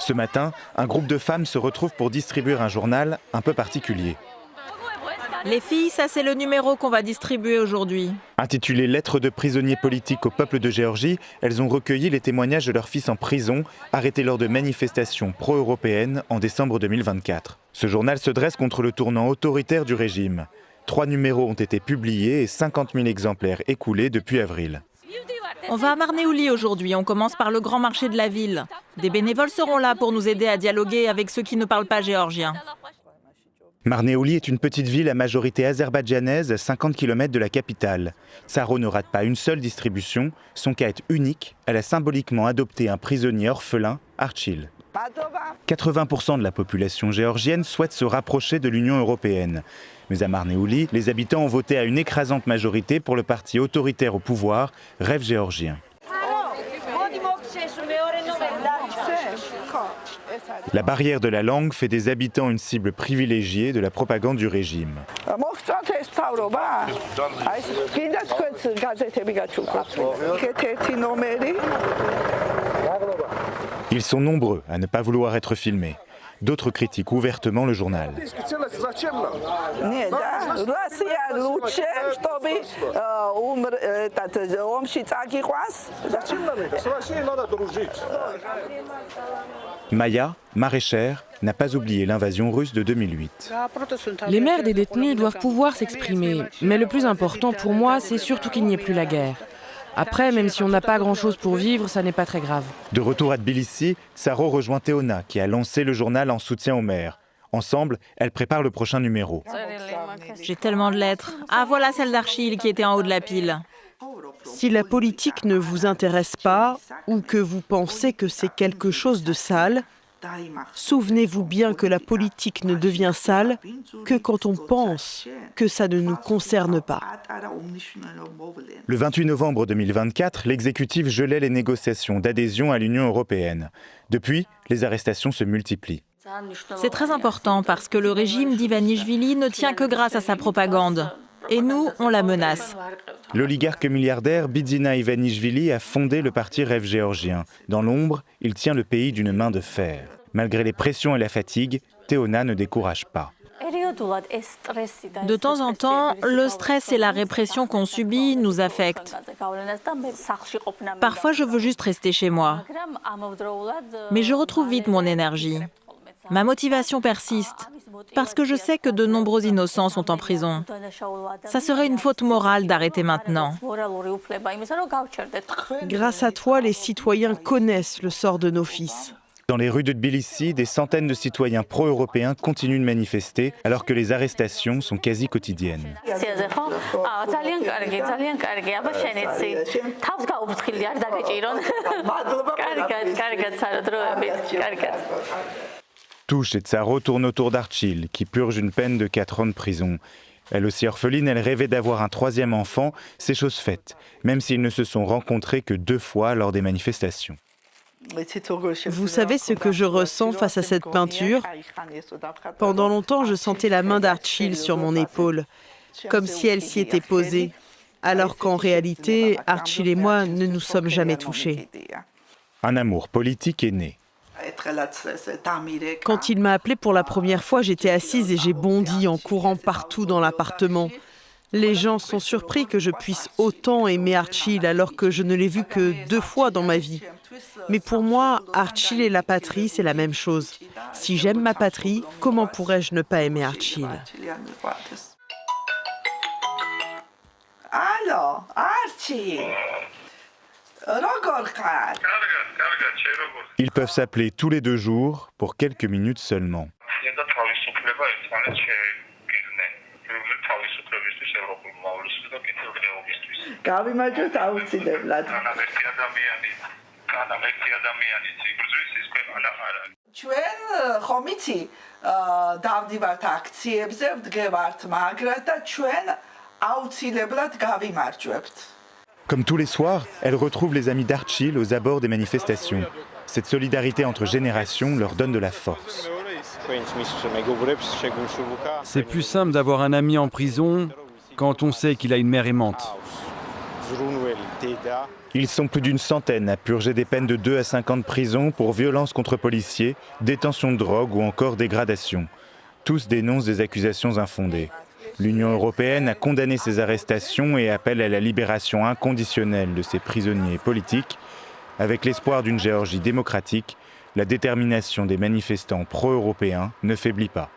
Ce matin, un groupe de femmes se retrouve pour distribuer un journal un peu particulier. Les filles, ça c'est le numéro qu'on va distribuer aujourd'hui. Intitulé « Lettres de prisonniers politiques au peuple de Géorgie », elles ont recueilli les témoignages de leurs fils en prison, arrêtés lors de manifestations pro-européennes en décembre 2024. Ce journal se dresse contre le tournant autoritaire du régime. 3 numéros ont été publiés et 50 000 exemplaires écoulés depuis avril. On va à Marneuli aujourd'hui, on commence par le grand marché de la ville. Des bénévoles seront là pour nous aider à dialoguer avec ceux qui ne parlent pas géorgien. Marneuli est une petite ville à majorité azerbaïdjanaise à 50 km de la capitale. Tsaro ne rate pas une seule distribution. Son cas est unique. Elle a symboliquement adopté un prisonnier orphelin, Archil. 80% de la population géorgienne souhaite se rapprocher de l'Union européenne. Mais à Marneuli, les habitants ont voté à une écrasante majorité pour le parti autoritaire au pouvoir, Rêve géorgien. La barrière de la langue fait des habitants une cible privilégiée de la propagande du régime. Ils sont nombreux à ne pas vouloir être filmés. D'autres critiquent ouvertement le journal. Maya, maraîchère, n'a pas oublié l'invasion russe de 2008. Les mères des détenus doivent pouvoir s'exprimer, mais le plus important pour moi, c'est surtout qu'il n'y ait plus la guerre. Après, même si on n'a pas grand-chose pour vivre, ça n'est pas très grave. De retour à Tbilissi, Tsaro rejoint Teona, qui a lancé le journal en soutien aux maires. Ensemble, elles préparent le prochain numéro. J'ai tellement de lettres. Ah, voilà celle d'Archil qui était en haut de la pile. Si la politique ne vous intéresse pas ou que vous pensez que c'est quelque chose de sale, souvenez-vous bien que la politique ne devient sale que quand on pense que ça ne nous concerne pas. Le 28 novembre 2024, l'exécutif gelait les négociations d'adhésion à l'Union européenne. Depuis, les arrestations se multiplient. C'est très important parce que le régime d'Ivanishvili ne tient que grâce à sa propagande. Et nous, on la menace. L'oligarque milliardaire Bidzina Ivanishvili a fondé le parti Rêve géorgien. Dans l'ombre, il tient le pays d'une main de fer. Malgré les pressions et la fatigue, Teona ne décourage pas. De temps en temps, le stress et la répression qu'on subit nous affectent. Parfois, je veux juste rester chez moi. Mais je retrouve vite mon énergie. Ma motivation persiste, parce que je sais que de nombreux innocents sont en prison. Ça serait une faute morale d'arrêter maintenant. Grâce à toi, les citoyens connaissent le sort de nos fils. Dans les rues de Tbilissi, des centaines de citoyens pro-européens continuent de manifester, alors que les arrestations sont quasi quotidiennes. Touche et Tsaro tournent autour d'Archil, qui purge une peine de 4 ans de prison. Elle aussi orpheline, elle rêvait d'avoir un 3e enfant, c'est chose faite, même s'ils ne se sont rencontrés que 2 fois lors des manifestations. Vous savez ce que je ressens face à cette peinture ? Pendant longtemps, je sentais la main d'Archil sur mon épaule, comme si elle s'y était posée, alors qu'en réalité, Archil et moi ne nous sommes jamais touchés. Un amour politique est né. Quand il m'a appelée pour la première fois, j'étais assise et j'ai bondi en courant partout dans l'appartement. Les gens sont surpris que je puisse autant aimer Archil alors que je ne l'ai vu que 2 fois dans ma vie. Mais pour moi, Archil et la patrie, c'est la même chose. Si j'aime ma patrie, comment pourrais-je ne pas aimer Archil ? Alors, Archil, Ils peuvent s'appeler tous les 2 jours pour quelques minutes seulement. Comme tous les soirs, elles retrouvent les amis d'Archil aux abords des manifestations. Cette solidarité entre générations leur donne de la force. C'est plus simple d'avoir un ami en prison quand on sait qu'il a une mère aimante. Ils sont plus d'une centaine à purger des peines de 2 à 5 ans de prison pour violences contre policiers, détention de drogue ou encore dégradation. Tous dénoncent des accusations infondées. L'Union européenne a condamné ces arrestations et appelle à la libération inconditionnelle de ces prisonniers politiques. Avec l'espoir d'une Géorgie démocratique, la détermination des manifestants pro-européens ne faiblit pas.